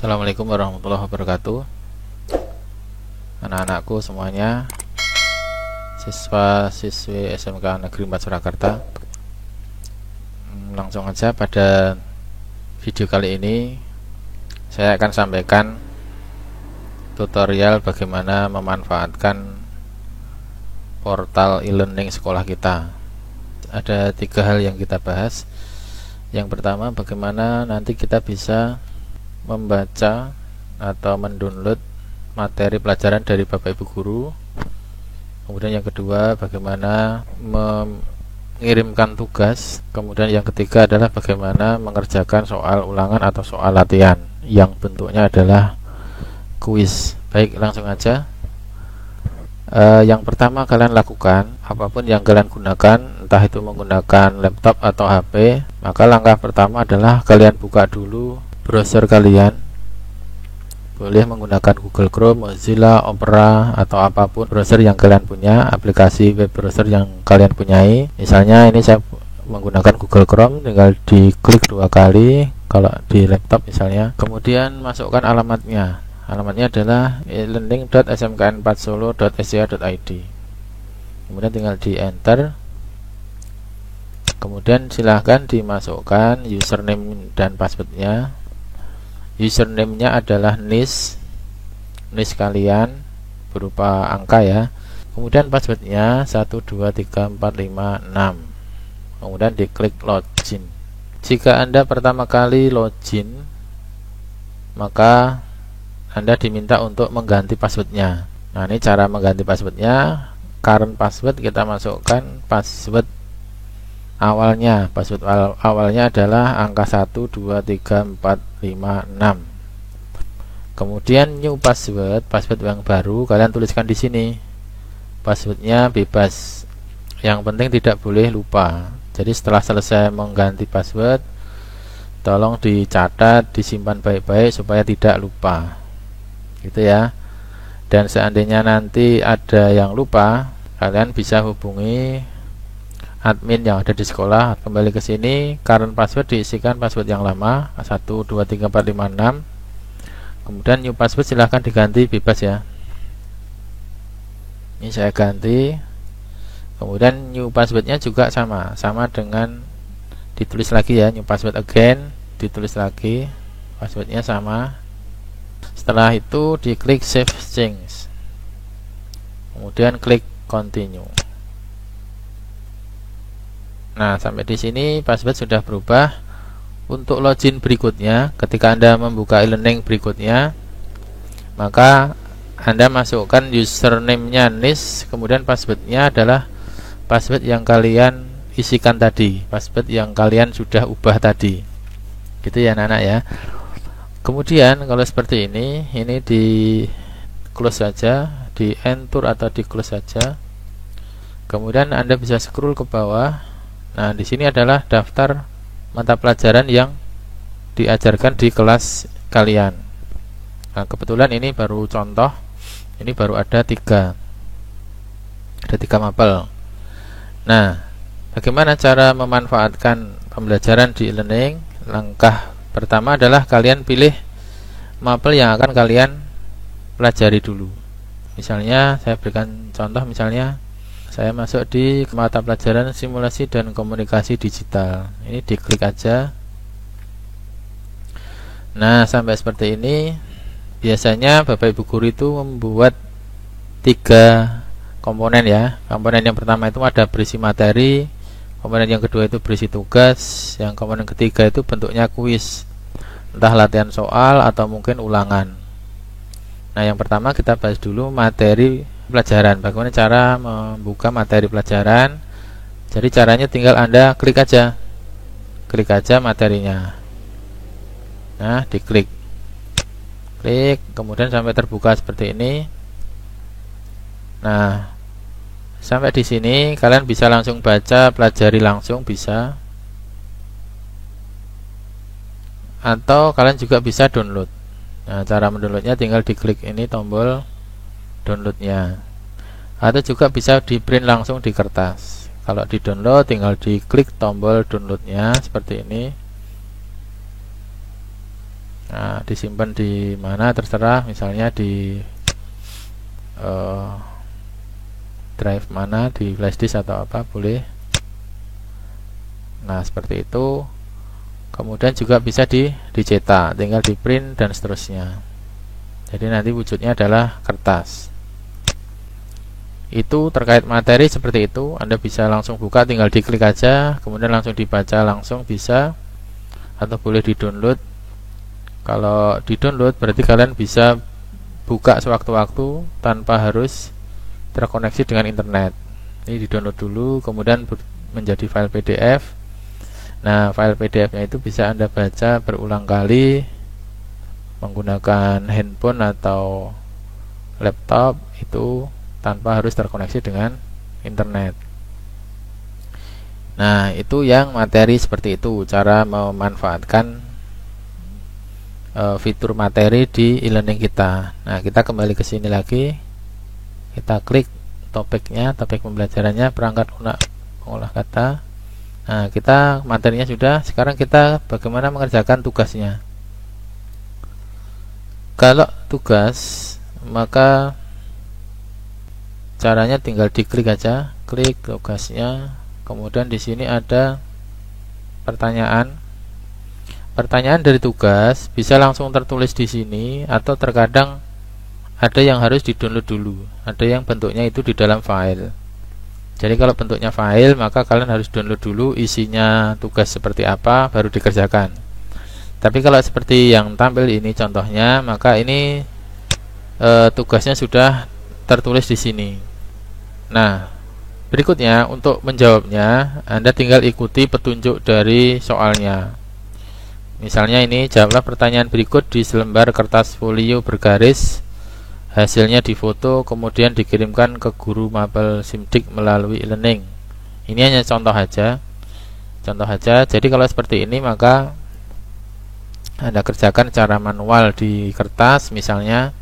Assalamualaikum warahmatullahi wabarakatuh. Anak-anakku semuanya, siswa-siswi SMK Negeri 4 Surakarta. Langsung aja pada video kali ini saya akan sampaikan tutorial bagaimana memanfaatkan portal e-learning sekolah kita. Ada 3 hal yang kita bahas. Yang pertama, bagaimana nanti kita bisa membaca atau mendownload materi pelajaran dari Bapak Ibu guru. Kemudian yang kedua, bagaimana mengirimkan tugas. Kemudian yang ketiga adalah bagaimana mengerjakan soal ulangan atau soal latihan yang bentuknya adalah kuis. Baik, langsung aja. Yang pertama kalian lakukan, apapun yang kalian gunakan, entah itu menggunakan laptop atau HP, maka langkah pertama adalah kalian buka dulu browser kalian. Boleh menggunakan Google Chrome, Mozilla, Opera, atau apapun browser yang kalian punya, aplikasi web browser yang kalian punyai. Misalnya ini saya menggunakan Google Chrome, tinggal diklik 2 kali kalau di laptop misalnya. Kemudian masukkan alamatnya. Alamatnya adalah e-learning.smkn4solo.sca.id. Kemudian tinggal di enter. Kemudian silahkan dimasukkan username dan passwordnya. Username-nya adalah NIS kalian berupa angka ya. Kemudian passwordnya 123456. Kemudian diklik login. Jika Anda pertama kali login, maka Anda diminta untuk mengganti passwordnya. Nah, ini cara mengganti passwordnya. Current password kita masukkan password awalnya. Password awalnya adalah angka 123456. Kemudian new password yang baru kalian tuliskan di sini. Passwordnya bebas. Yang penting tidak boleh lupa. Jadi setelah selesai mengganti password, tolong dicatat, disimpan baik-baik supaya tidak lupa. Gitu ya. Dan seandainya nanti ada yang lupa, kalian bisa hubungi admin yang ada di sekolah. Kembali ke sini, current password diisikan password yang lama 123456. Kemudian new password silahkan diganti bebas ya. Ini saya ganti. Kemudian new passwordnya juga sama dengan ditulis lagi ya, new password again, ditulis lagi, passwordnya sama. Setelah itu diklik save change. Kemudian klik continue. Nah, sampai di sini password sudah berubah. Untuk login berikutnya, ketika Anda membuka e-learning berikutnya, maka Anda masukkan username-nya NIS, kemudian passwordnya adalah password yang kalian isikan tadi, password yang kalian sudah ubah tadi. Gitu ya anak-anak ya. Kemudian kalau seperti ini di close saja, di enter atau di close saja. Kemudian Anda bisa scroll ke bawah. Nah, di sini adalah daftar mata pelajaran yang diajarkan di kelas kalian. Nah, kebetulan ini baru contoh. Ini baru ada 3. Ada 3 mapel. Nah, bagaimana cara memanfaatkan pembelajaran di e-learning? Langkah pertama adalah kalian pilih mapel yang akan kalian pelajari dulu. Misalnya saya berikan contoh, misalnya saya masuk di mata pelajaran simulasi dan komunikasi digital. Ini diklik aja. Nah, sampai seperti ini. Biasanya Bapak Ibu guru itu membuat 3 komponen ya. Komponen yang pertama itu ada berisi materi, komponen yang kedua itu berisi tugas, yang komponen ketiga itu bentuknya kuis, entah latihan soal atau mungkin ulangan. Nah, yang pertama kita bahas dulu materi pelajaran. Bagaimana cara membuka materi pelajaran? Jadi caranya tinggal Anda klik aja materinya. Nah, diklik, kemudian sampai terbuka seperti ini. Nah, sampai di sini kalian bisa langsung baca, pelajari langsung bisa, atau kalian juga bisa download. Nah, cara mendownloadnya tinggal diklik ini tombol downloadnya, atau juga bisa di print langsung di kertas. Kalau di download tinggal diklik tombol downloadnya seperti ini. Nah, disimpan di mana terserah, misalnya di drive mana, di flash disk atau apa, boleh. Nah, seperti itu. Kemudian juga bisa dicetak, tinggal di print dan seterusnya. Jadi nanti wujudnya adalah kertas. Itu terkait materi seperti itu. Anda bisa langsung buka, tinggal diklik aja, kemudian langsung dibaca langsung bisa, atau boleh di-download. Kalau di-download berarti kalian bisa buka sewaktu-waktu tanpa harus terkoneksi dengan internet. Ini di-download dulu, kemudian menjadi file PDF. Nah, file PDF-nya itu bisa Anda baca berulang kali menggunakan handphone atau laptop, itu tanpa harus terkoneksi dengan internet. Nah, itu yang materi seperti itu, cara memanfaatkan fitur materi di e-learning kita. Nah, kita kembali ke sini lagi, kita klik topiknya, topik pembelajarannya perangkat pengolah kata. Nah, kita materinya sudah. Sekarang kita bagaimana mengerjakan tugasnya. Kalau tugas, maka caranya tinggal diklik aja, klik tugasnya. Kemudian di sini ada pertanyaan. Pertanyaan dari tugas bisa langsung tertulis di sini, atau terkadang ada yang harus di-download dulu. Ada yang bentuknya itu di dalam file. Jadi kalau bentuknya file, maka kalian harus download dulu isinya tugas seperti apa, baru dikerjakan. Tapi kalau seperti yang tampil ini contohnya, maka ini tugasnya sudah tertulis di sini. Nah, berikutnya untuk menjawabnya, Anda tinggal ikuti petunjuk dari soalnya. Misalnya ini, jawablah pertanyaan berikut di selembar kertas folio bergaris. Hasilnya difoto, kemudian dikirimkan ke guru mapel Simdik melalui e-learning. Ini hanya contoh aja. Jadi kalau seperti ini, maka Anda kerjakan secara manual di kertas misalnya.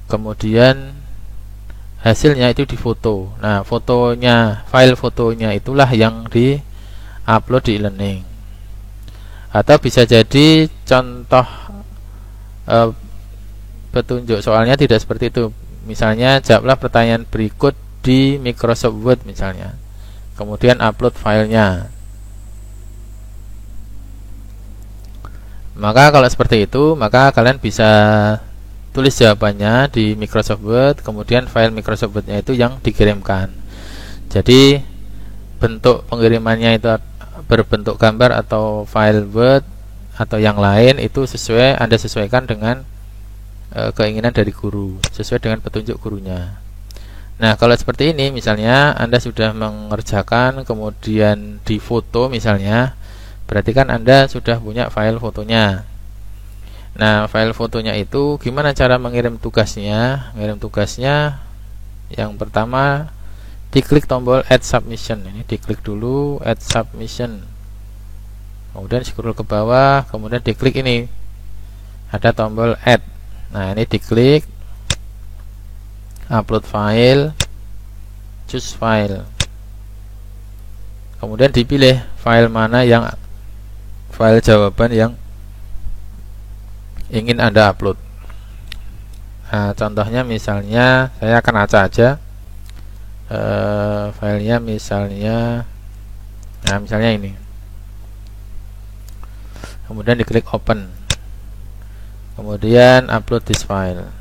Kemudian hasilnya itu difoto. Nah, file fotonya itulah yang di-upload di e-learning. Atau bisa jadi contoh petunjuk soalnya tidak seperti itu. Misalnya, jawablah pertanyaan berikut di Microsoft Word misalnya. Kemudian upload filenya. Maka kalau seperti itu, maka kalian bisa tulis jawabannya di Microsoft Word, kemudian file Microsoft Word-nya itu yang dikirimkan. Jadi bentuk pengirimannya itu berbentuk gambar atau file Word atau yang lain, itu Anda sesuaikan dengan keinginan dari guru, sesuai dengan petunjuk gurunya. Nah, kalau seperti ini misalnya Anda sudah mengerjakan kemudian difoto misalnya, berarti kan Anda sudah punya file fotonya. Nah, file fotonya itu gimana cara mengirim tugasnya? Mengirim tugasnya, yang pertama diklik tombol Add Submission. Ini diklik dulu Add Submission. Kemudian scroll ke bawah, kemudian diklik ini. Ada tombol Add. Nah, ini diklik upload file, choose file. Kemudian dipilih file mana yang file jawaban yang ingin Anda upload. Nah, contohnya misalnya saya akan acak aja filenya misalnya. Nah, misalnya ini. Kemudian diklik open. Kemudian upload this file.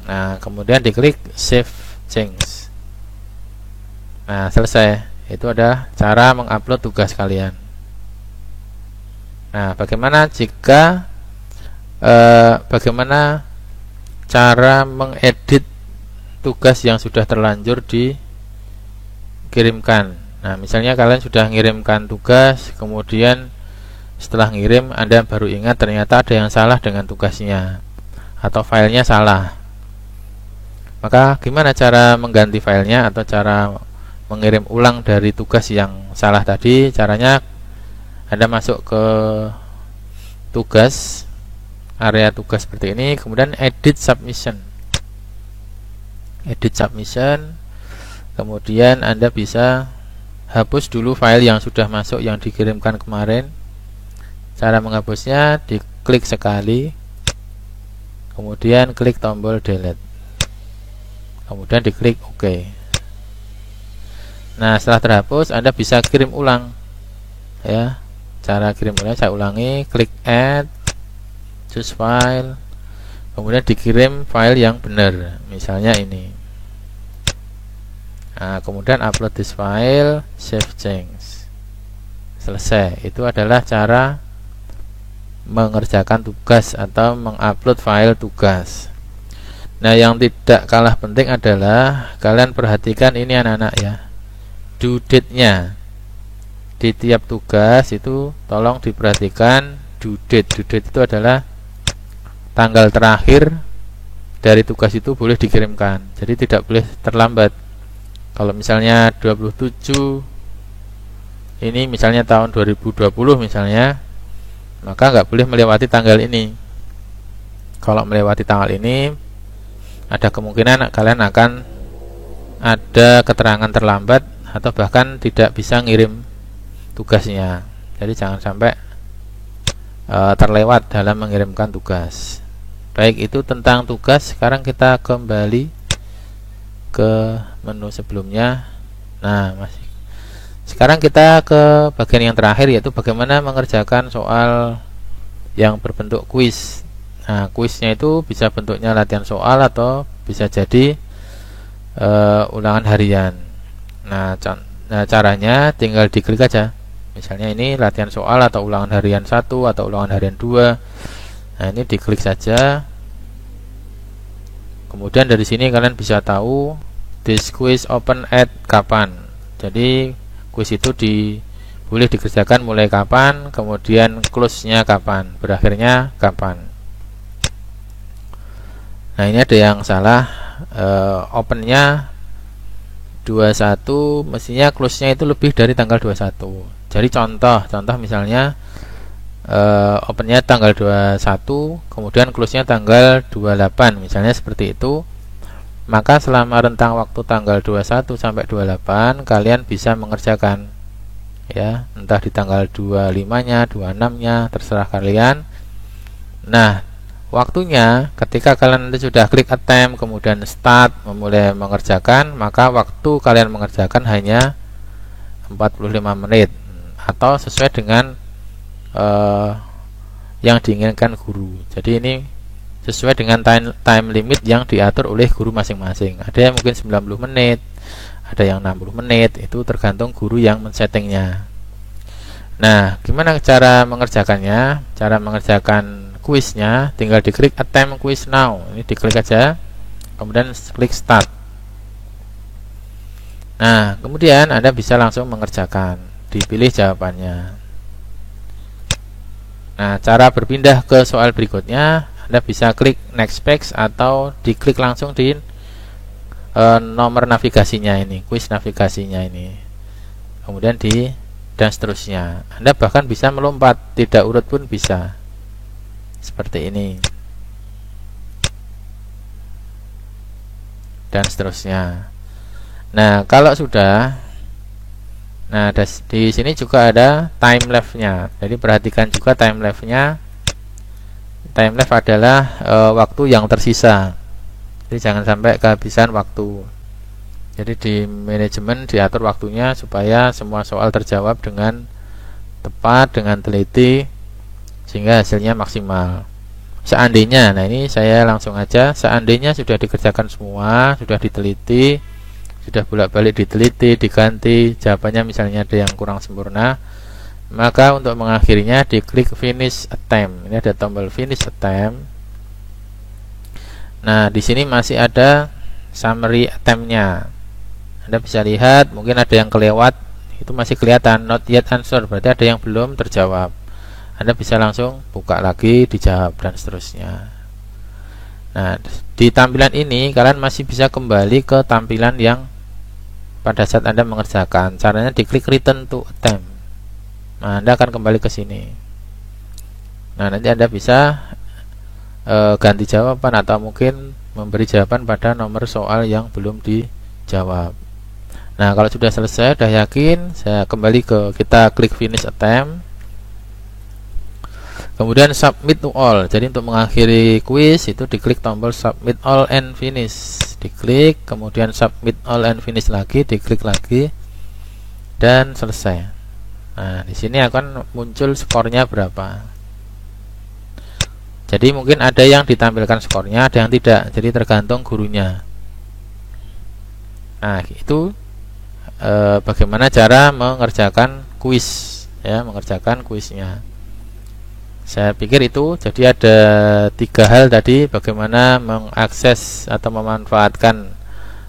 Nah, kemudian diklik save change. Nah, selesai. Itu ada cara mengupload tugas kalian. Nah, bagaimana cara mengedit tugas yang sudah terlanjur dikirimkan? Nah, misalnya kalian sudah mengirimkan tugas, kemudian setelah ngirim Anda baru ingat ternyata ada yang salah dengan tugasnya atau filenya salah. Maka gimana cara mengganti filenya atau cara mengirim ulang dari tugas yang salah tadi? Caranya Anda masuk ke tugas, area tugas seperti ini, kemudian edit submission. Kemudian Anda bisa hapus dulu file yang sudah masuk yang dikirimkan kemarin. Cara menghapusnya, klik sekali, kemudian klik tombol delete, kemudian diklik OK. Nah, setelah terhapus Anda bisa kirim ulang ya. Cara kirim ulang saya ulangi, klik add, choose file, kemudian dikirim file yang benar, misalnya ini. Nah, kemudian upload this file, save change, selesai. Itu adalah cara mengerjakan tugas atau mengupload file tugas. Nah, yang tidak kalah penting adalah kalian perhatikan ini anak-anak ya, due date-nya di tiap tugas itu tolong diperhatikan. Due date itu adalah tanggal terakhir dari tugas itu boleh dikirimkan, jadi tidak boleh terlambat. Kalau misalnya 27 ini misalnya tahun 2020 misalnya, maka nggak boleh melewati tanggal ini. Kalau melewati tanggal ini, ada kemungkinan kalian akan ada keterangan terlambat atau bahkan tidak bisa ngirim tugasnya. Jadi jangan sampai terlewat dalam mengirimkan tugas. Baik, itu tentang tugas. Sekarang kita kembali ke menu sebelumnya. Nah, sekarang kita ke bagian yang terakhir, yaitu bagaimana mengerjakan soal yang berbentuk kuis. Nah, kuisnya itu bisa bentuknya latihan soal atau bisa jadi ulangan harian. Nah, caranya tinggal diklik aja. Misalnya ini latihan soal atau ulangan harian 1 atau ulangan harian 2. Nah, ini diklik saja. Kemudian dari sini kalian bisa tahu this quiz open at kapan. Jadi kuis itu boleh dikerjakan mulai kapan, kemudian close-nya kapan, berakhirnya kapan. Nah, ini ada yang salah, open-nya 21, mestinya close-nya itu lebih dari tanggal 21. Jadi contoh misalnya open-nya tanggal 21, kemudian close-nya tanggal 28, misalnya seperti itu. Maka selama rentang waktu tanggal 21 sampai 28 kalian bisa mengerjakan ya, entah di tanggal 25-nya, 26-nya, terserah kalian. Nah, waktunya ketika kalian nanti sudah klik attempt kemudian start memulai mengerjakan, maka waktu kalian mengerjakan hanya 45 menit atau sesuai dengan yang diinginkan guru. Jadi ini sesuai dengan time limit yang diatur oleh guru masing-masing. Ada yang mungkin 90 menit, ada yang 60 menit, itu tergantung guru yang men-settingnya. Nah, gimana cara mengerjakannya? Cara mengerjakan kuisnya tinggal diklik attempt quiz now. Ini diklik aja, kemudian klik start. Nah, kemudian Anda bisa langsung mengerjakan, dipilih jawabannya. Nah, cara berpindah ke soal berikutnya, Anda bisa klik next page atau diklik langsung di nomor navigasinya ini, kuis navigasinya ini. Kemudian dan seterusnya. Anda bahkan bisa melompat, tidak urut pun bisa. Seperti ini. Dan seterusnya. Nah, kalau sudah, nah di sini juga ada time lapse-nya. Jadi perhatikan juga time lapse-nya. Time lapse adalah waktu yang tersisa. Jadi jangan sampai kehabisan waktu. Jadi di manajemen diatur waktunya supaya semua soal terjawab dengan tepat, dengan teliti, sehingga hasilnya maksimal. Seandainya, nah ini saya langsung aja, seandainya sudah dikerjakan semua, sudah diteliti, sudah bolak-balik diteliti, diganti, jawabannya misalnya ada yang kurang sempurna, maka untuk mengakhirinya diklik finish attempt. Ini ada tombol finish attempt. Nah, di sini masih ada summary attempt-nya. Anda bisa lihat, mungkin ada yang kelewat, itu masih kelihatan not yet answer, berarti ada yang belum terjawab. Anda bisa langsung buka lagi, dijawab, dan seterusnya. Nah, di tampilan ini kalian masih bisa kembali ke tampilan yang pada saat Anda mengerjakan. Caranya diklik return to attempt. Nah, Anda akan kembali ke sini. Nah, nanti Anda bisa ganti jawaban atau mungkin memberi jawaban pada nomor soal yang belum dijawab. Nah, kalau sudah selesai, sudah yakin, saya kembali ke kita klik finish attempt. Kemudian submit to all. Jadi untuk mengakhiri kuis itu diklik tombol submit all and finish. Diklik, kemudian submit all and finish lagi, diklik lagi dan selesai. Nah, di sini akan muncul skornya berapa. Jadi mungkin ada yang ditampilkan skornya, ada yang tidak. Jadi tergantung gurunya. Nah, itu bagaimana cara mengerjakan kuis, ya, mengerjakan kuisnya. Saya pikir itu. Jadi ada 3 hal tadi, bagaimana mengakses atau memanfaatkan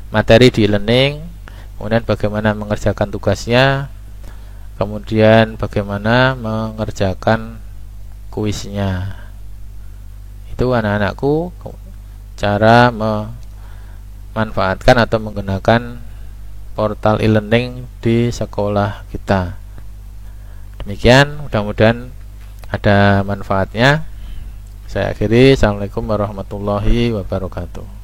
materi di e-learning, kemudian bagaimana mengerjakan tugasnya, kemudian bagaimana mengerjakan kuisnya. Itu anak-anakku cara memanfaatkan atau menggunakan portal e-learning di sekolah kita. Demikian, mudah-mudahan ada manfaatnya. Saya akhiri. Assalamualaikum warahmatullahi wabarakatuh.